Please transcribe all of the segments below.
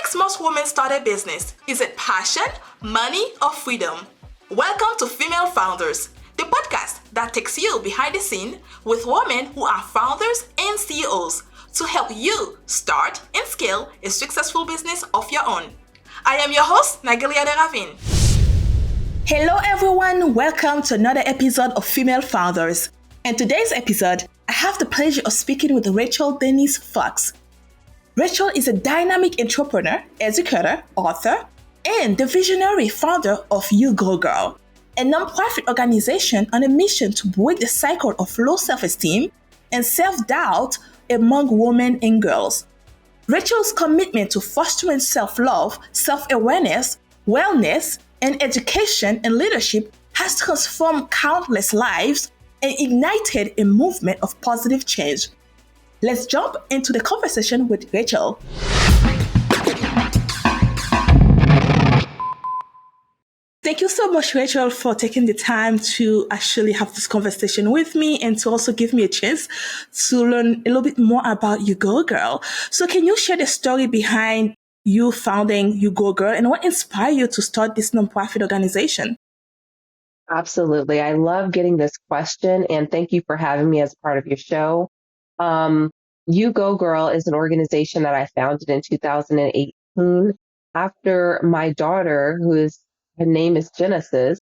makes most women start a business? Is it passion, money, or freedom? Welcome to Female Founders, the podcast that takes you behind the scene with women who are founders and CEOs to help you start and scale a successful business of your own. I am your host, Nagelia de Ravin. Hello everyone, welcome to another episode of Female Founders. In today's episode, I have the pleasure of speaking with Rachel Denise Fox. Rachel is a dynamic entrepreneur, educator, author, and the visionary founder of You Go Girl, a nonprofit organization on a mission to break the cycle of low self-esteem and self-doubt among women and girls. Rachel's commitment to fostering self-love, self-awareness, wellness, and education and leadership has transformed countless lives and ignited a movement of positive change. Let's jump into the conversation with Rachel. Thank you so much, Rachel, for taking the time to actually have this conversation with me and to also give me a chance to learn a little bit more about You Go Girl. So can you share the story behind you founding You Go Girl and what inspired you to start this nonprofit organization? Absolutely. I love getting this question, and thank you for having me as part of your show. You Go Girl is an organization that I founded in 2018 after my daughter, her name is Genesis.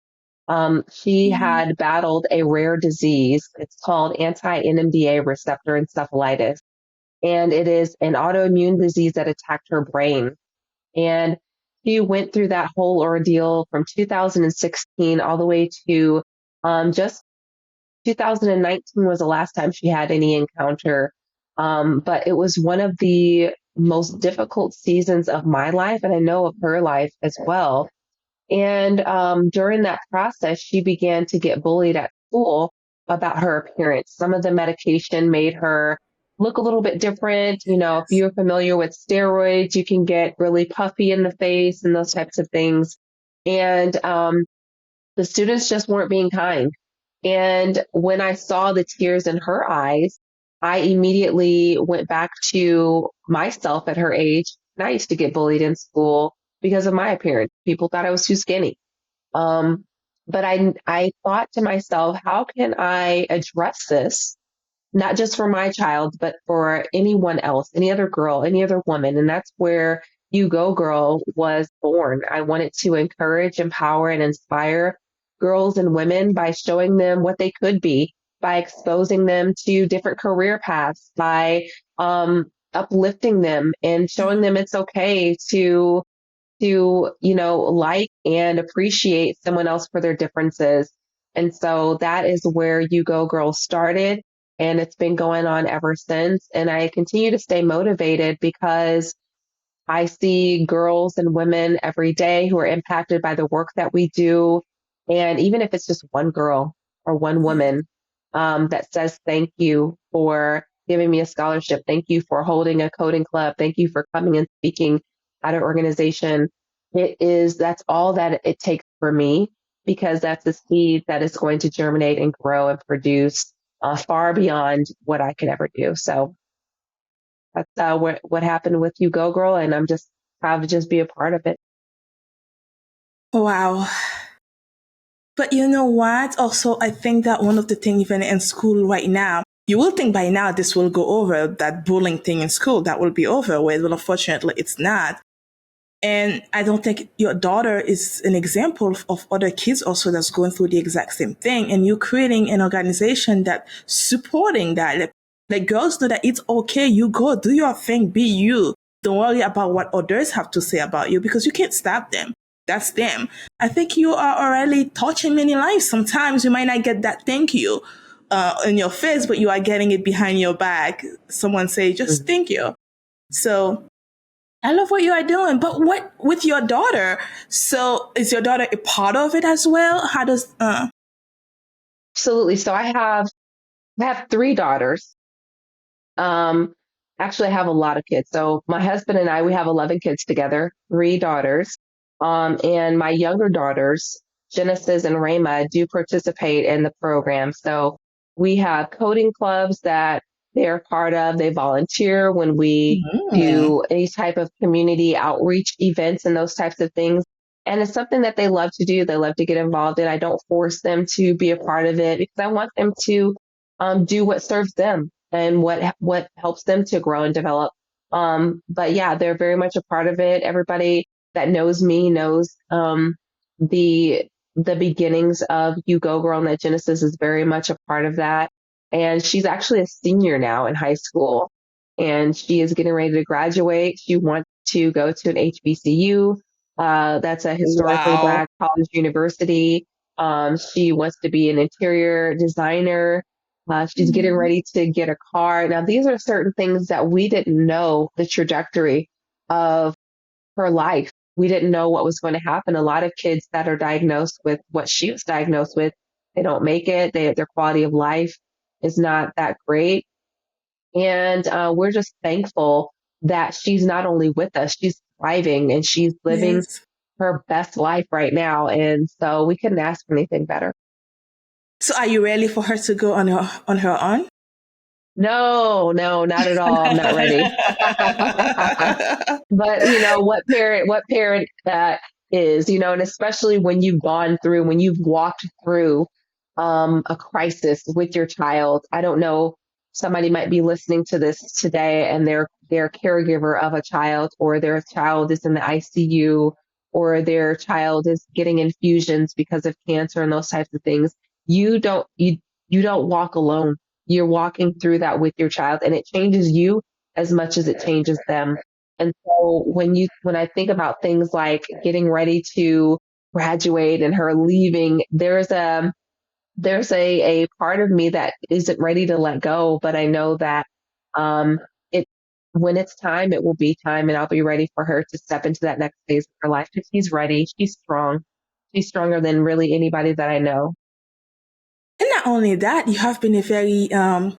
She had battled a rare disease. It's called anti-NMDA receptor encephalitis, and it is an autoimmune disease that attacked her brain. And she went through that whole ordeal from 2016 all the way to just 2019 was the last time she had any encounter. But it was one of the most difficult seasons of my life, and I know of her life as well. And during that process, she began to get bullied at school about her appearance. Some of the medication made her look a little bit different. You know, if you're familiar with steroids, you can get really puffy in the face and those types of things. And the students just weren't being kind. And when I saw the tears in her eyes, I immediately went back to myself at her age. And I used to get bullied in school because of my appearance. People thought I was too skinny. But I thought to myself, how can I address this? Not just for my child, but for anyone else, any other girl, any other woman. And that's where You Go Girl was born. I wanted to encourage, empower, and inspire girls and women by showing them what they could be, by exposing them to different career paths, by uplifting them and showing them it's okay to like and appreciate someone else for their differences. And so that is where You Go Girl started. And it's been going on ever since. And I continue to stay motivated because I see girls and women every day who are impacted by the work that we do. And even if it's just one girl or one woman that says, thank you for giving me a scholarship. Thank you for holding a coding club. Thank you for coming and speaking at an organization. That's all that it takes for me, because that's the seed that is going to germinate and grow and produce far beyond what I could ever do. So that's what happened with You Go Girl, and I'm just proud to just be a part of it. Wow. But you know what? Also, I think that one of the things even in school right now, you will think by now this will go over, that bullying thing in school, that will be over with. Well, unfortunately, it's not. And I don't think your daughter is an example of other kids also that's going through the exact same thing. And you creating an organization that supporting that. Like girls know that it's okay. You go, do your thing, be you. Don't worry about what others have to say about you because you can't stop them. That's them. I think you are already touching many lives. Sometimes you might not get that thank you in your face, but you are getting it behind your back. Someone say, just thank you. So I love what you are doing, but what with your daughter? So is your daughter a part of it as well? How does? Absolutely. So I have three daughters. Actually, I have a lot of kids. So my husband and I, we have 11 kids together, three daughters. And my younger daughters, Genesis and Rayma, do participate in the program. So we have coding clubs that they're part of. They volunteer when we Mm. do any type of community outreach events and those types of things. And it's something that they love to do. They love to get involved in. I don't force them to be a part of it because I want them to do what serves them and what helps them to grow and develop. But yeah, they're very much a part of it. Everybody that knows me knows the the beginnings of You Go Girl, and that Genesis is very much a part of that. And she's actually a senior now in high school, and she is getting ready to graduate. She wants to go to an HBCU. That's a historically Wow. Black college university. She wants to be an interior designer. She's getting Mhm. ready to get a car. Now, these are certain things that we didn't know the trajectory of her life. We didn't know what was going to happen. A lot of kids that are diagnosed with what she was diagnosed with, they don't make it. Their quality of life is not that great. And we're just thankful that she's not only with us, she's thriving and she's living Yes. her best life right now. And so we couldn't ask for anything better. So are you ready for her to go on her own? No, no, not at all. I'm not ready. But what parent that is, and especially when you've gone through, when you've walked through a crisis with your child. I don't know, somebody might be listening to this today and they're caregiver of a child, or their child is in the ICU, or their child is getting infusions because of cancer and those types of things. You don't walk alone. You're walking through that with your child, and it changes you as much as it changes them. And so when I think about things like getting ready to graduate and her leaving, there's a part of me that isn't ready to let go, but I know that it when it's time, it will be time, and I'll be ready for her to step into that next phase of her life because she's ready. She's strong. She's stronger than really anybody that I know. And not only that, you have been a very a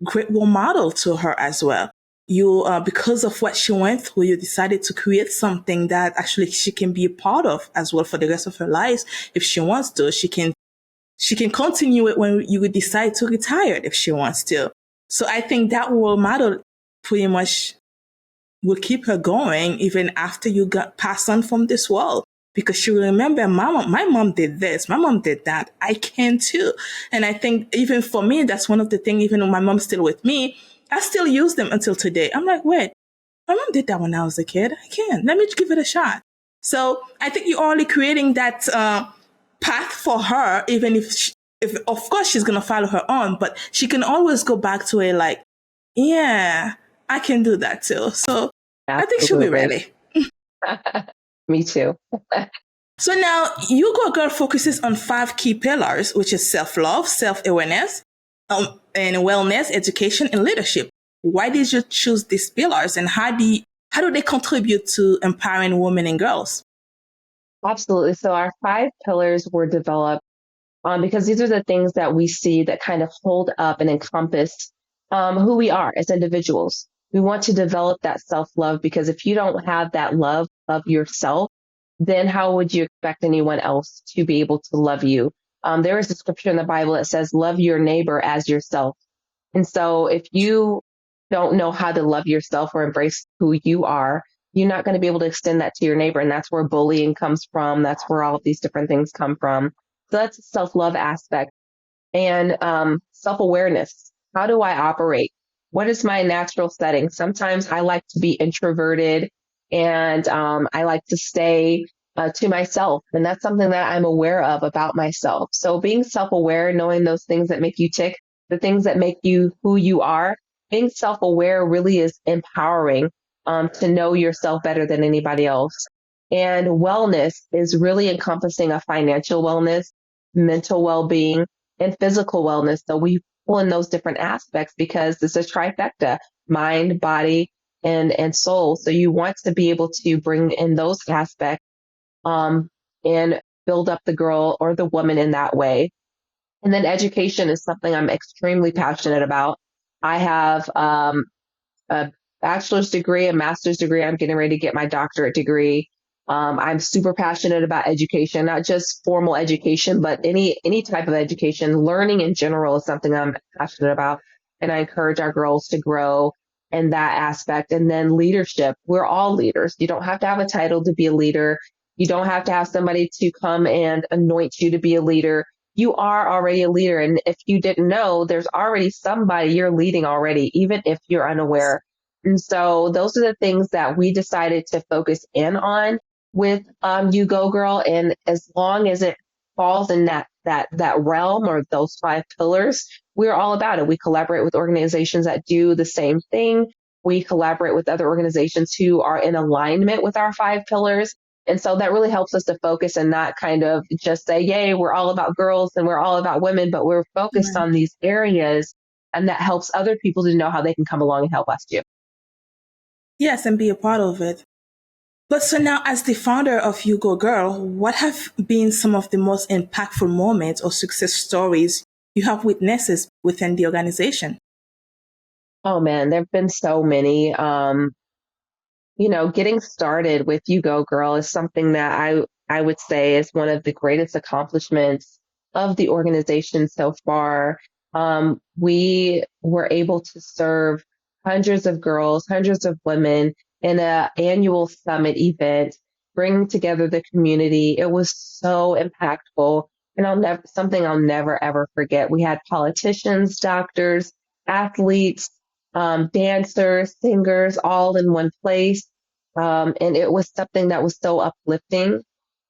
great role model to her as well. You, because of what she went through, you decided to create something that actually she can be a part of as well for the rest of her life. If she wants to, she can continue it when you would decide to retire if she wants to. So I think that role model pretty much will keep her going even after you got passed on from this world. Because she will remember, my mom did this, my mom did that. I can too. And I think even for me, that's one of the things, even when my mom's still with me, I still use them until today. I'm like, wait, my mom did that when I was a kid. I can. Let me give it a shot. So I think you're already creating that path for her, even if of course she's gonna follow her on, but she can always go back to it like, yeah, I can do that too. So I think she'll be Absolutely. ready. Me too. So now You Go Girl focuses on 5 key pillars, which is self-love, self-awareness, and wellness, education, and leadership. Why did you choose these pillars, and how do they contribute to empowering women and girls? Absolutely. So our 5 pillars were developed because these are the things that we see that kind of hold up and encompass who we are as individuals. We want to develop that self love because if you don't have that love of yourself, then how would you expect anyone else to be able to love you? There is a scripture in the Bible that says, love your neighbor as yourself. And so if you don't know how to love yourself or embrace who you are, you're not going to be able to extend that to your neighbor. And that's where bullying comes from. That's where all of these different things come from. So that's a self-love aspect. And self-awareness. How do I operate? What is my natural setting? Sometimes I like to be introverted and I like to stay to myself. And that's something that I'm aware of about myself. So being self-aware, knowing those things that make you tick, the things that make you who you are, being self-aware really is empowering to know yourself better than anybody else. And wellness is really encompassing a financial wellness, mental well-being, and physical wellness. So we pull in those different aspects because it's a trifecta: mind, body, and soul. So you want to be able to bring in those aspects um, and build up the girl or the woman in that way. And then education is something I'm extremely passionate about. I have a bachelor's degree, a master's degree. I'm getting ready to get my doctorate degree. I'm super passionate about education, not just formal education, but any type of education. Learning in general is something I'm passionate about. and I encourage our girls to grow in that aspect. And then leadership. We're all leaders. You don't have to have a title to be a leader. You don't have to have somebody to come and anoint you to be a leader. You are already a leader. And if you didn't know, there's already somebody you're leading already, even if you're unaware. And so those are the things that we decided to focus in on with You Go Girl. And as long as it falls in that realm or those 5 pillars, we're all about it. We collaborate with organizations that do the same thing. We collaborate with other organizations who are in alignment with our 5 pillars. And so that really helps us to focus and not kind of just say, yay, we're all about girls and we're all about women, but we're focused Right. on these areas. And that helps other people to know how they can come along and help us too. Yes, and be a part of it. But so now, as the founder of You Go Girl, what have been some of the most impactful moments or success stories you have witnessed within the organization? Oh man, there have been so many. Getting started with You Go Girl is something that I would say is one of the greatest accomplishments of the organization so far. We were able to serve hundreds of girls, hundreds of women in an annual summit event, bringing together the community. It was so impactful, and I'll never ever forget. We had politicians, doctors, athletes, dancers, singers, all in one place. And it was something that was so uplifting.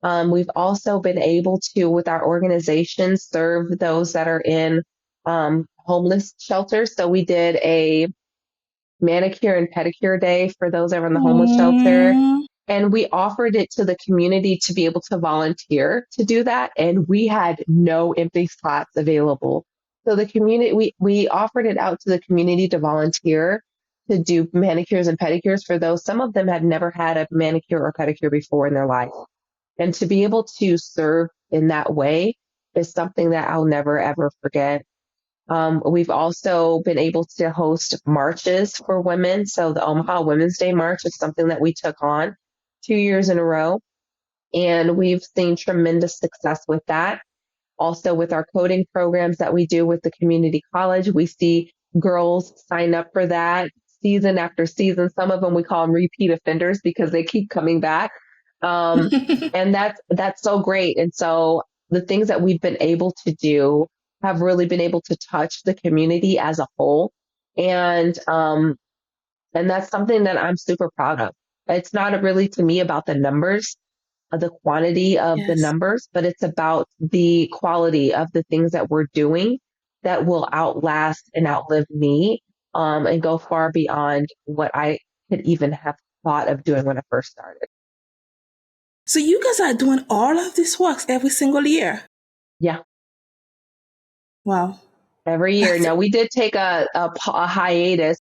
We've also been able to, with our organization, serve those that are in homeless shelters. So we did a manicure and pedicure day for those that are in the homeless shelter. Mm. And we offered it to the community to be able to volunteer to do that. And we had no empty slots available. So the community, we offered it out to the community to volunteer to do manicures and pedicures for those. Some of them had never had a manicure or pedicure before in their life. And to be able to serve in that way is something that I'll never ever forget. We've also been able to host marches for women. So the Omaha Women's Day March is something that we took on 2 years in a row. And we've seen tremendous success with that. Also, with our coding programs that we do with the community college, we see girls sign up for that season after season. Some of them we call them repeat offenders because they keep coming back. Um, and that's so great. And so the things that we've been able to do have really been able to touch the community as a whole. And that's something that I'm super proud of. It's not really to me about the numbers, the quantity of the Yes. numbers, but it's about the quality of the things that we're doing that will outlast and outlive me, and go far beyond what I could even have thought of doing when I first started. So you guys are doing all of these works every single year. Yeah, Wow. every year. That's Now we did take a hiatus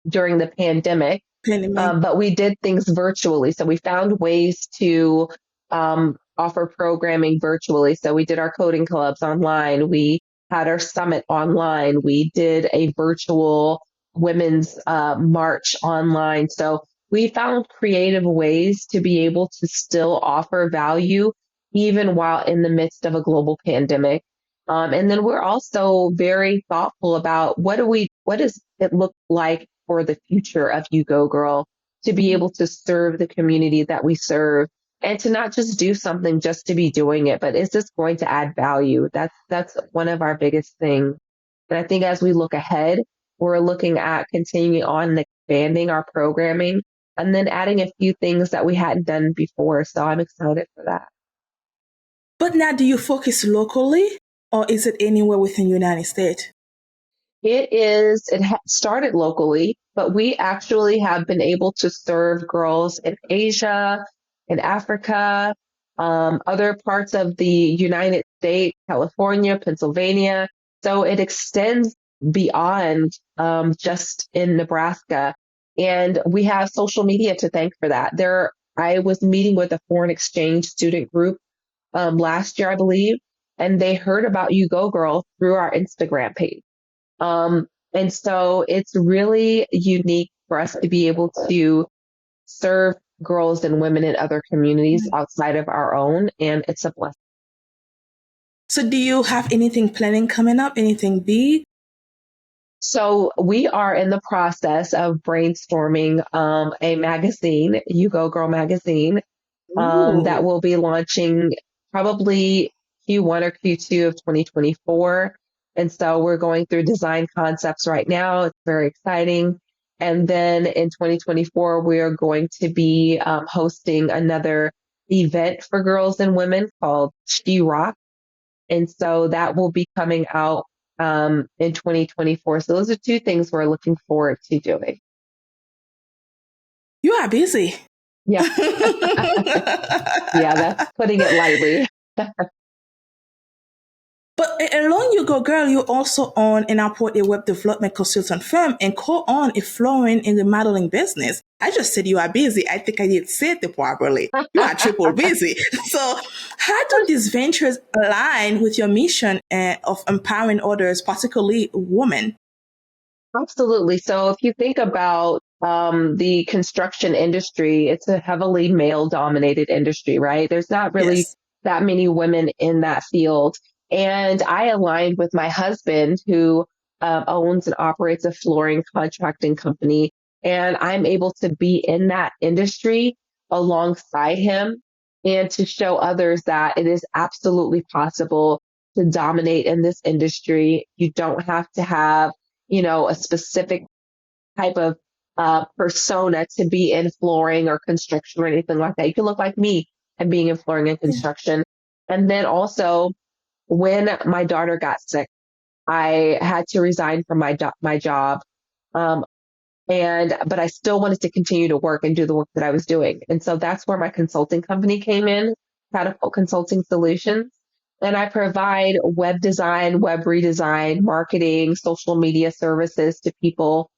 during the pandemic. penny. But we did things virtually. So we found ways to offer programming virtually. So we did our coding clubs online. We had our summit online. We did a virtual women's march online. So we found creative ways to be able to still offer value even while in the midst of a global pandemic. And then we're also very thoughtful about what does it look like for the future of You Go Girl to be able to serve the community that we serve and to not just do something just to be doing it, but is this going to add value? That's one of our biggest things. And I think as we look ahead, we're looking at continuing on and expanding our programming and then adding a few things that we hadn't done before. So I'm excited for that. But now, do you focus locally or is it anywhere within the United States? It started locally, but we actually have been able to serve girls in Asia, in Africa, other parts of the United States, California, Pennsylvania. So it extends beyond just in Nebraska. And we have social media to thank for that. I was meeting with a foreign exchange student group last year, I believe, and they heard about You Go Girl through our Instagram page. And so it's really unique for us to be able to serve girls and women in other communities outside of our own. And it's a blessing. So do you have anything planning coming up? Anything big? So we are in the process of brainstorming a magazine, You Go Girl magazine, that Ooh. will be launching probably Q1 or Q2 of 2024. And so we're going through design concepts right now. It's very exciting. And then in 2024, we are going to be hosting another event for girls and women called She Rock. And so that will be coming out in 2024. So those are two things we're looking forward to doing. You are busy. Yeah. Yeah, that's putting it lightly. But along You Go Girl, you also own and operate a web development consultant firm and co-own a flooring and remodeling business. I just said you are busy. I think I did say it properly. You are triple busy. So how do these ventures align with your mission of empowering others, particularly women? Absolutely. So if you think about the construction industry, it's a heavily male dominated industry, right? There's not really Yes. that many women in that field. And I aligned with my husband who owns and operates a flooring contracting company. And I'm able to be in that industry alongside him and to show others that it is absolutely possible to dominate in this industry. You don't have to have a specific type of persona to be in flooring or construction or anything like that. You can look like me and being in flooring and Yeah. construction. And then also, when my daughter got sick, I had to resign from my job. Um, but I still wanted to continue to work and do the work that I was doing. And so that's where my consulting company came in, Catapult Consulting Solutions. And I provide web design, web redesign, marketing, social media services to people,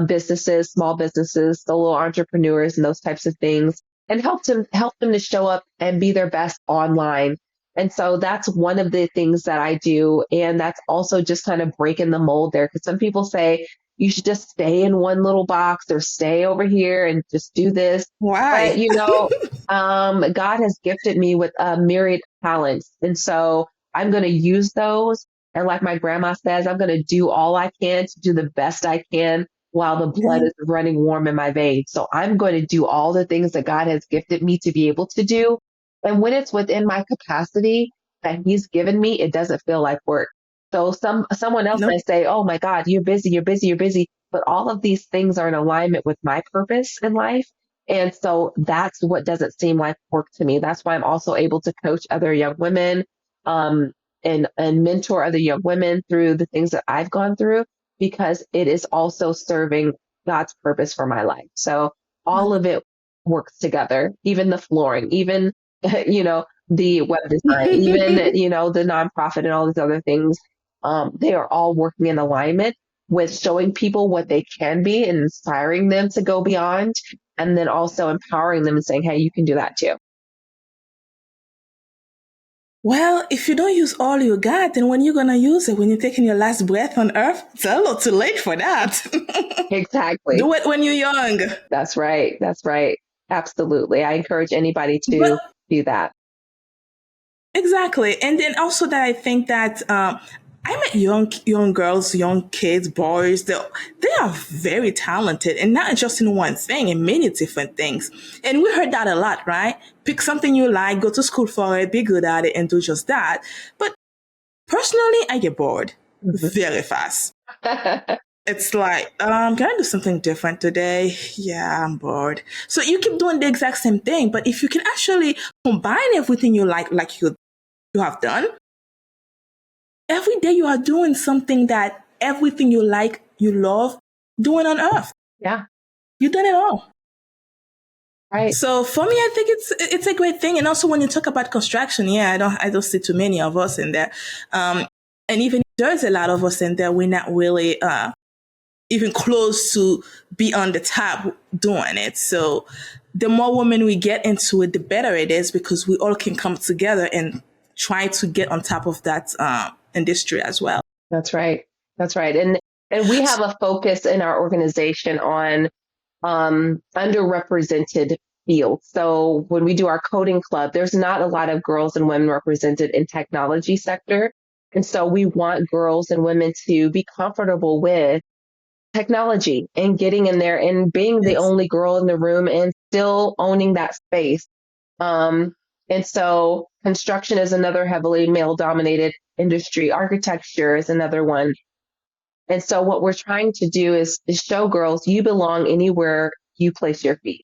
businesses, small businesses, solo entrepreneurs, and those types of things, and help them to show up and be their best online. And so that's one of the things that I do. And that's also just kind of breaking the mold there. Because some people say you should just stay in one little box or stay over here and just do this. But, Why? God has gifted me with a myriad talents. And so I'm going to use those. And like my grandma says, I'm going to do all I can to do the best I can while the blood is running warm in my veins. So I'm going to do all the things that God has gifted me to be able to do. And when it's within my capacity that He's given me, it doesn't feel like work. So someone else Nope. might say, "Oh my God, you're busy, you're busy, you're busy." But all of these things are in alignment with my purpose in life. And so that's what doesn't seem like work to me. That's why I'm also able to coach other young women, um, and mentor other young women through the things that I've gone through, because it is also serving God's purpose for my life. So all of it works together, even the flooring, even, the web design, even, the nonprofit and all these other things. They are all working in alignment with showing people what they can be and inspiring them to go beyond, and then also empowering them and saying, "Hey, you can do that too." Well, if you don't use all you got, then when you're gonna use it, when you're taking your last breath on earth, it's a little too late for that. Exactly. Do it when you're young. That's right. That's right. Absolutely. I encourage anybody But to do that. exactly, and then also that I think that I met young girls, young kids, boys. They are very talented, and not just in one thing, in many different things. And we heard that a lot, right? Pick something you like, go to school for it, be good at it, and do just that. But personally, I get bored very fast. It's like, can I do something different today? Yeah, I'm bored. So you keep doing the exact same thing, but if you can actually combine everything you like you have done, every day you are doing something that everything you like, you love doing on earth. Yeah. You've done it all. Right. So for me, I think it's a great thing. And also when you talk about construction, yeah, I don't see too many of us in there. And even if there's a lot of us in there, we're not really even close to be on the top doing it. So the more women we get into it, the better it is, because we all can come together and try to get on top of that industry as well. That's right. That's right. And we have a focus in our organization on underrepresented fields. So when we do our coding club, there's not a lot of girls and women represented in technology sector. And so we want girls and women to be comfortable with technology and getting in there and being the Yes. only girl in the room and still owning that space. Um, and so construction is another heavily male dominated industry. Architecture is another one. And so what we're trying to do is show girls you belong anywhere you place your feet.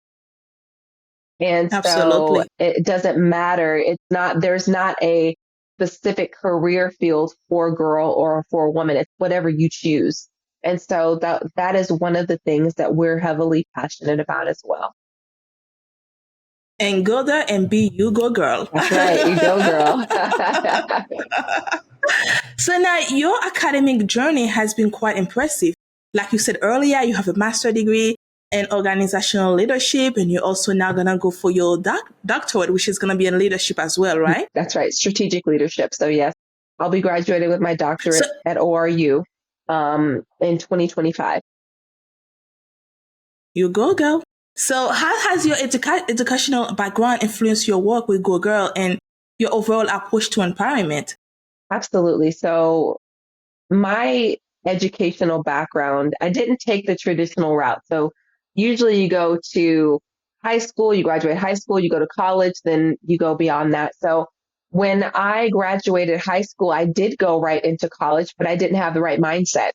And so Absolutely. it doesn't matter. There's not a specific career field for a girl or for a woman. It's whatever you choose. And so that is one of the things that we're heavily passionate about as well. And go there and be you, go girl. That's right. You go, girl. So now your academic journey has been quite impressive. Like you said earlier, you have a master's degree in organizational leadership, and you're also now going to go for your doctorate, which is going to be in leadership as well, right? That's right. Strategic leadership. So yes, I'll be graduating with my So doctorate at ORU in 2025. you go, girl. So how has your educational background influenced your work with Go Girl and your overall approach to empowerment? Absolutely. So my educational background, I didn't take the traditional route. So usually you go to high school, you graduate high school, you go to college, then you go beyond that. So when I graduated high school, I did go right into college, but I didn't have the right mindset.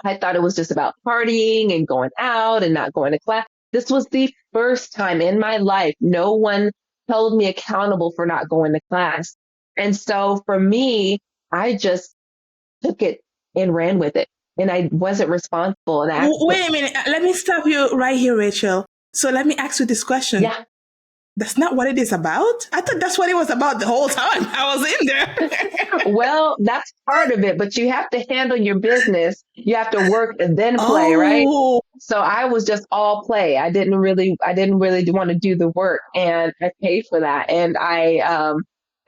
I thought it was just about partying and going out and not going to class. This was the first time in my life no one held me accountable for not going to class. And so for me, I just took it and ran with it. And I wasn't responsible. And I actually, Wait a minute. Let me stop you right here, Rachel. So let me ask you this question. yeah, That's not what it is about? I thought that's what it was about the whole time I was in there. well, that's part of it, but you have to handle your business. You have to work and then play, right? Oh, So I was just all play. I didn't really want to do the work, and I paid for that. And I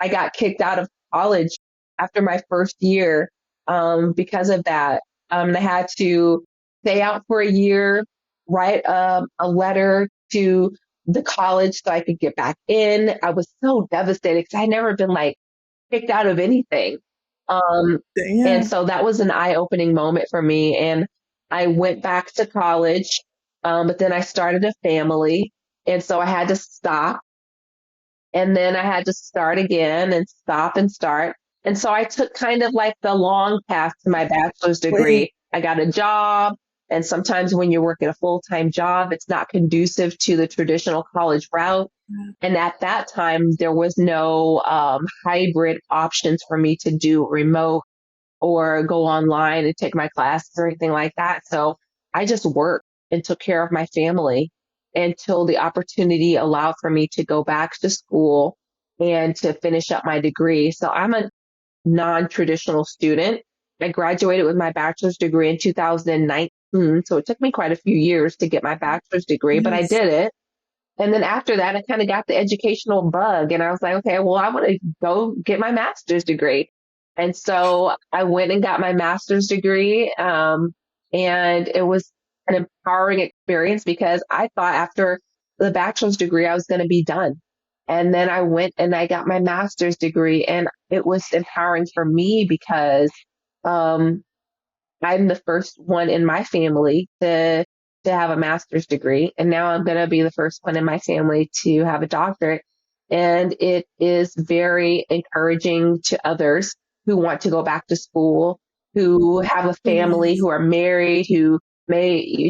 got kicked out of college after my first year, because of that. I had to stay out for a year, write, a letter to the college so I could get back in. I was so devastated because I'd never been like kicked out of anything. Um, and damn. so that was an eye-opening moment for me. And I went back to college, but then I started a family. And so I had to stop. And then I had to start again and stop and start. And so I took kind of like the long path to my bachelor's Wait. degree. I got a job. And sometimes when you're working a full-time job, it's not conducive to the traditional college route. And at that time, there was no hybrid options for me to do remote or go online and take my classes or anything like that. So I just worked and took care of my family until the opportunity allowed for me to go back to school and to finish up my degree. So I'm a non-traditional student. I graduated with my bachelor's degree in 2019. So it took me quite a few years to get my bachelor's degree, but I Yes. did it. And then after that, I kind of got the educational bug and I was like, okay, well, I want to go get my master's degree. And so I went and got my master's degree. And it was an empowering experience because I thought after the bachelor's degree, I was going to be done. And then I went and I got my master's degree and it was empowering for me because, um, I'm the first one in my family to have a master's degree, and now I'm going to be the first one in my family to have a doctorate. And it is very encouraging to others who want to go back to school, who have a family, Yes. who are married, who may,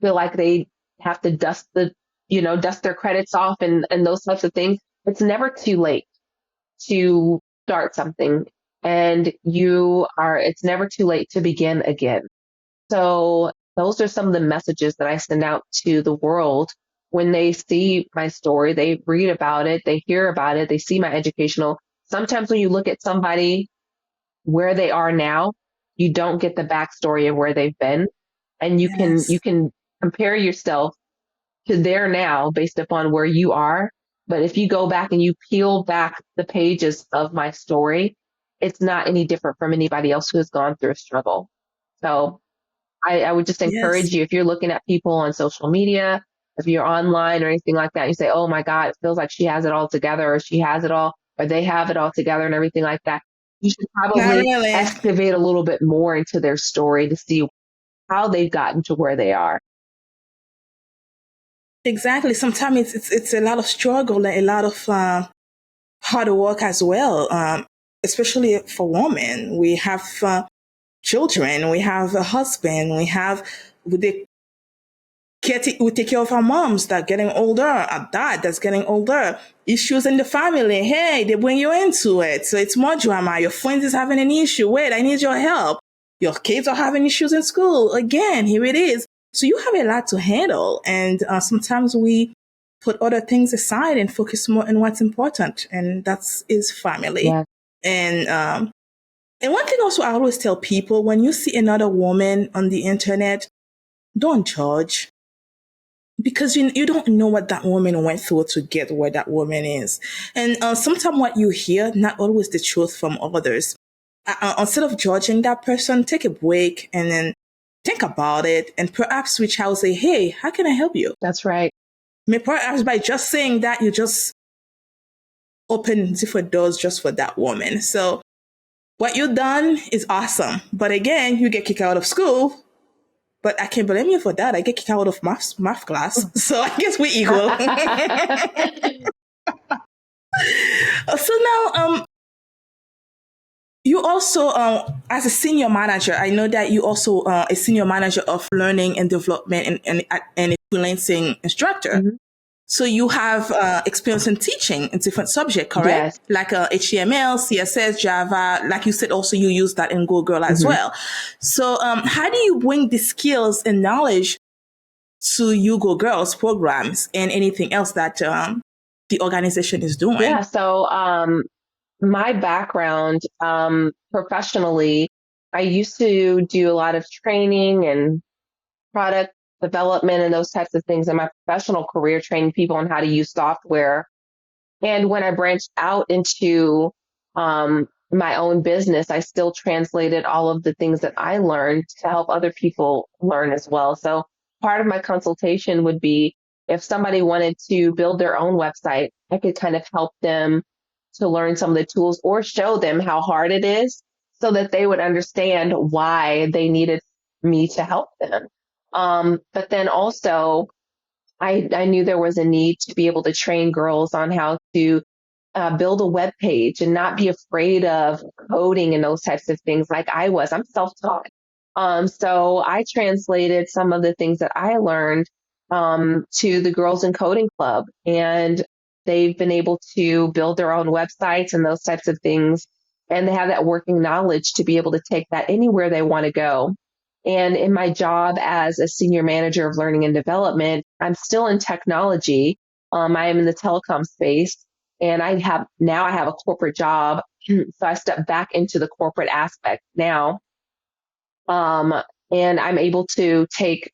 feel like they have to dust their credits off and those types of things. It's never too late to start something and it's never too late to begin again. So those are some of the messages that I send out to the world when they see my story, they read about it, they hear about it, they see my educational. Sometimes when you look at somebody where they are now, you don't get the backstory of where they've been. And you Yes. can compare yourself to there now based upon where you are. But if you go back and you peel back the pages of my story, it's not any different from anybody else who has gone through a struggle. So I would just Yes. encourage you if you're looking at people on social media, if you're online or anything like that, you say, oh my God, it feels like she has it all together or she has it all or they have it all together and everything like that. You should Not probably really. excavate a little bit more into their story to see how they've gotten to where they are. Exactly. Sometimes it's a lot of struggle and a lot of hard work as well. Especially for women, we have children, we have a husband, we take we take care of our moms that are getting older, our dad that's getting older, issues in the family. Hey, they bring you into it. So it's more drama. Your friend is having an issue. Wait, I need your help. Your kids are having issues in school. Again, here it is. So you have a lot to handle. And sometimes we put other things aside and focus more on what's important. And that's is family. Yeah, And one thing also I always tell people, when you see another woman on the internet, don't judge, because you don't know what that woman went through to get where that woman is. And sometimes what you hear, not always the truth from others. Instead of judging that person, take a break and then think about it and perhaps reach out and say, hey, how can I help you? that's right. Maybe perhaps by just saying that, you just open different doors just for that woman. So what you've done is awesome. But again, you get kicked out of school. But I can't blame you for that. I get kicked out of math class. So I guess we're equal. So now, you also, as a senior manager, I know that you also a senior manager of learning and development and a freelancing instructor. Mhm. So you have experience in teaching in different subjects, correct? Yes. Like HTML, CSS, Java. Like you said, also you use that in Go Girl as Mhm. well. So how do you bring the skills and knowledge to you Go Girls programs and anything else that the organization is doing? Yeah. So, my background, professionally, I used to do a lot of training and product development and those types of things in my professional career, training people on how to use software. And when I branched out into my own business, I still translated all of the things that I learned to help other people learn as well. So part of my consultation would be if somebody wanted to build their own website, I could kind of help them to learn some of the tools or show them how hard it is so that they would understand why they needed me to help them. But then also, I knew there was a need to be able to train girls on how to build a web page and not be afraid of coding and those types of things like I was. I'm self-taught. So I translated some of the things that I learned to the Girls in Coding Club, and they've been able to build their own websites and those types of things. And they have that working knowledge to be able to take that anywhere they want to go. And in my job as a senior manager of learning and development, I'm still in technology. I am in the telecom space, and I have a corporate job. So I step back into the corporate aspect now. Um, and I'm able to take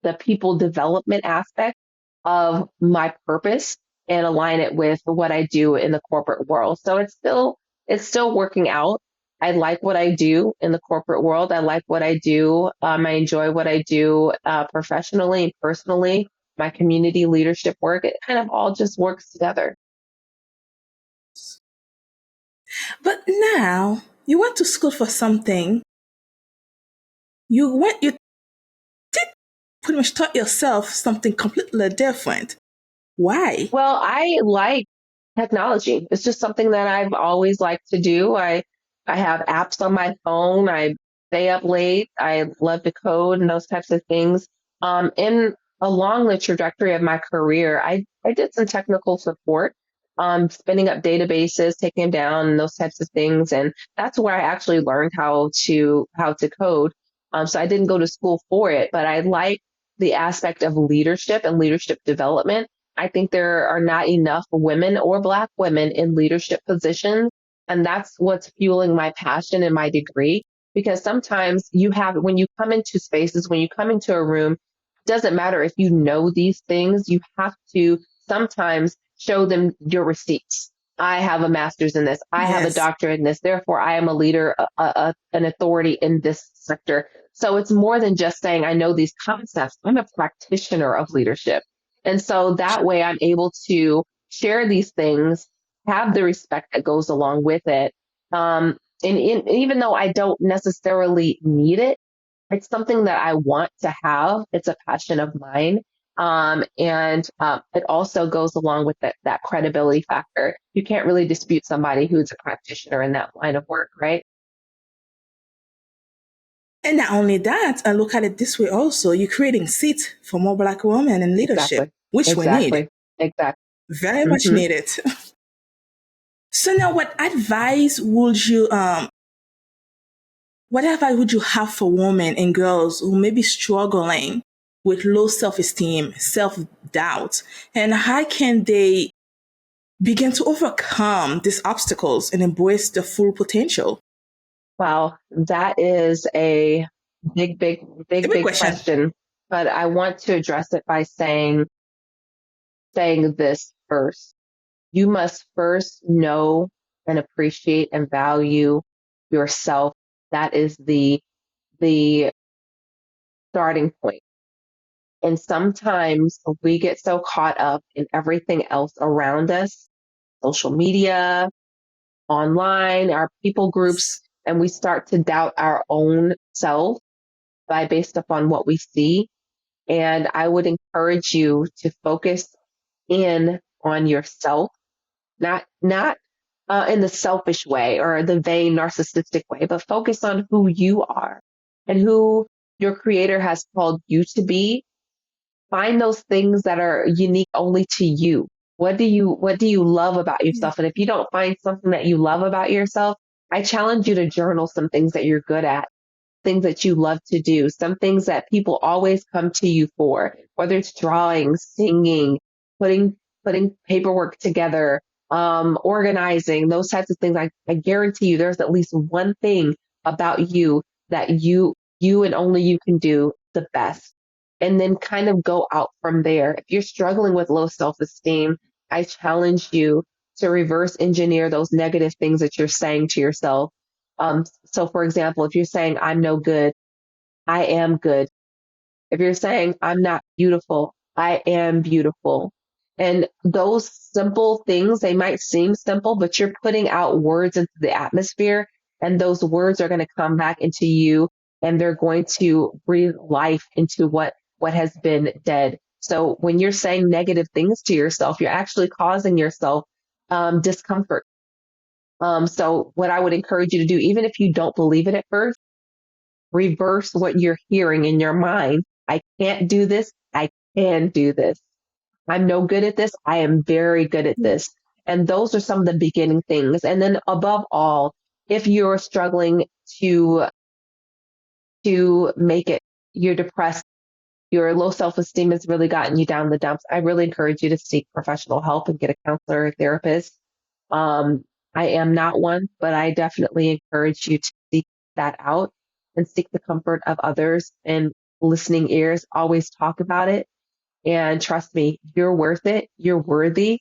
the people development aspect of my purpose and align it with what I do in the corporate world. So it's still working out. I like what I do in the corporate world. I like what I do. I enjoy what I do professionally and personally. My community leadership work, it kind of all just works together. But now you went to school for something. You did pretty much taught yourself something completely different. Why? Well, I like technology. It's just something that I've always liked to do. I have apps on my phone. I stay up late. I love to code and those types of things. And along the trajectory of my career, I did some technical support, spinning up databases, taking them down, and those types of things. And that's where I actually learned how to code. So I didn't go to school for it, but I like the aspect of leadership and leadership development. I think there are not enough women or Black women in leadership positions. And that's what's fueling my passion and my degree. Because sometimes when you come into spaces, when you come into a room, it doesn't matter if you know these things, you have to sometimes show them your receipts. I have a master's in this. I have a Yes. doctorate in this. Therefore, I am a leader, an authority in this sector. So it's more than just saying, I know these concepts. I'm a practitioner of leadership. And so that way I'm able to share these things, have the respect that goes along with it. And even though I don't necessarily need it, it's something that I want to have. It's a passion of mine. And it also goes along with that credibility factor. You can't really dispute somebody who's a practitioner in that line of work, right? And not only that, I look at it this way also, you're creating seats for more Black women in leadership, Exactly. which we need, Exactly. very much Hmm. needed. So now what advice would you have for women and girls who may be struggling with low self-esteem, self-doubt, and how can they begin to overcome these obstacles and embrace their full potential? Wow, that is a big, big, A big, big big question. question. But I want to address it by saying this first. You must first know and appreciate and value yourself. That is the starting point. And sometimes we get so caught up in everything else around us, social media, online, our people groups, and we start to doubt our own self by based upon what we see. And I would encourage you to focus in on yourself, not in the selfish way or the vain narcissistic way, but focus on who you are and who your creator has called you to be. Find those things that are unique only to you. What do you love about yourself? And if you don't find something that you love about yourself, I challenge you to journal some things that you're good at, things that you love to do, some things that people always come to you for, whether it's drawing, singing, putting putting paperwork together, organizing, those types of things. I guarantee you there's at least one thing about you that you and only you can do the best. And then kind of go out from there. If you're struggling with low self-esteem, I challenge you to reverse engineer those negative things that you're saying to yourself. So for example, if you're saying, I'm no good, I am good. If you're saying, I'm not beautiful, I am beautiful. And those simple things, they might seem simple, but you're putting out words into the atmosphere, and those words are going to come back into you, and they're going to breathe life into what has been dead. So when you're saying negative things to yourself, you're actually causing yourself discomfort. So what I would encourage you to do, even if you don't believe it at first, reverse what you're hearing in your mind. I can't do this. I can do this. I'm no good at this. I am very good at this. And those are some of the beginning things. And then above all, if you're struggling to make it, you're depressed, your low self-esteem has really gotten you down the dumps, I really encourage you to seek professional help and get a counselor or therapist. I am not one, but I definitely encourage you to seek that out and seek the comfort of others and listening ears. Always talk about it. And trust me, you're worth it. You're worthy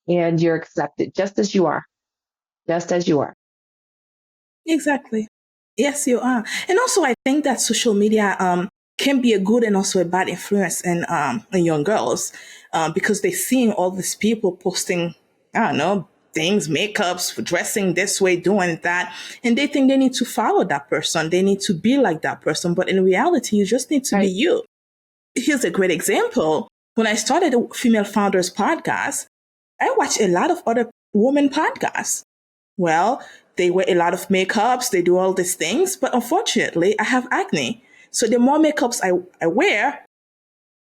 and you're accepted just as you are, just as you are. Exactly. Yes, you are. And also, I think that social media can be a good and also a bad influence in young girls because they're seeing all these people posting, I don't know, things, makeups, dressing this way, doing that, and they think they need to follow that person. They need to be like that person. But in reality, you just need to be Right. you. Here's a great example. When I started a Female Founders podcast, I watched a lot of other women podcasts. Well, they wear a lot of makeups, they do all these things, but unfortunately, I have acne. So the more makeups I wear,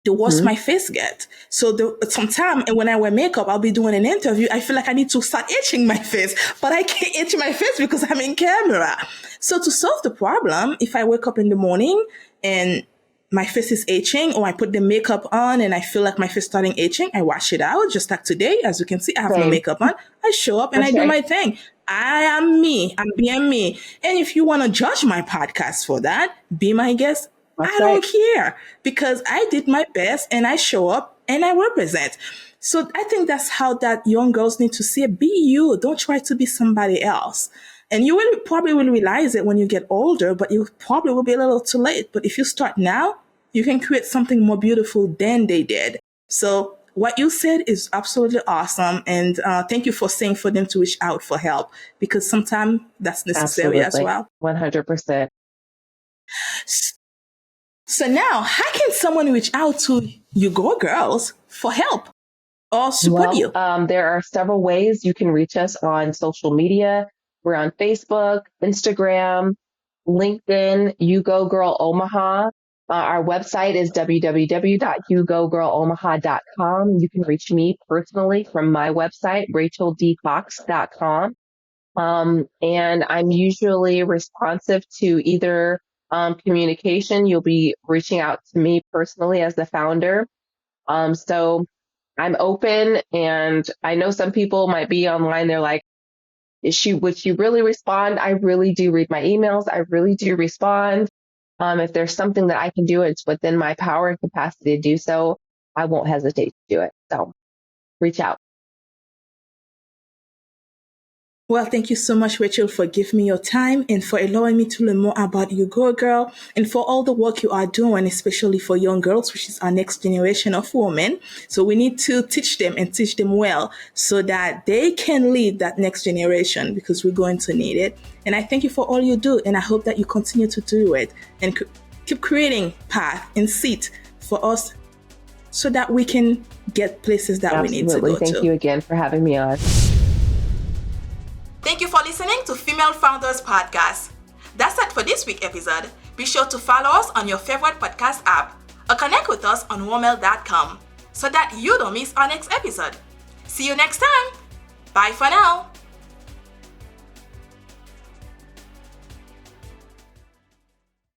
the worse Mhm. my face gets. So sometimes when I wear makeup, I'll be doing an interview. I feel like I need to start itching my face, but I can't itch my face because I'm in camera. So to solve the problem, if I wake up in the morning and my face is itching, or I put the makeup on and I feel like my face starting itching, I wash it out. Just like today, as you can see, I have no Same. makeup on. I show up and I That's do right. my thing. I am me. I'm being me. And if you want to judge my podcast for that, be my guest. That's I right. don't care because I did my best and I show up and I represent. So I think that's how that young girls need to see it. Be you. Don't try to be somebody else. And you will probably will realize it when you get older, but you probably will be a little too late. But if you start now, you can create something more beautiful than they did. So what you said is absolutely awesome. And thank you for saying for them to reach out for help, because sometimes that's necessary as Absolutely. well. 100%. So now, how can someone reach out to you Go Girls for help or support you? There are several ways you can reach us on social media. We're on Facebook, Instagram, LinkedIn, You Go Girl Omaha. Our website is www.yougogirlomaha.com. You can reach me personally from my website, racheldfox.com. And I'm usually responsive to either communication. You'll be reaching out to me personally as the founder. So I'm open, and I know some people might be online. They're like, would she really respond? I really do read my emails. I really do respond. If there's something that I can do, it's within my power and capacity to do so, I won't hesitate to do it. So reach out. Well, thank you so much, Rachel, for giving me your time and for allowing me to learn more about You Go Girl and for all the work you are doing, especially for young girls, which is our next generation of women. So we need to teach them and teach them well so that they can lead that next generation, because we're going to need it. And I thank you for all you do, and I hope that you continue to do it and keep creating path and seat for us so that we can get places that we need to go to. Thank you again for having me on. Thank you for listening to Female Founders Podcast. That's it for this week's episode. Be sure to follow us on your favorite podcast app or connect with us on womel.com so that you don't miss our next episode. See you next time. Bye for now.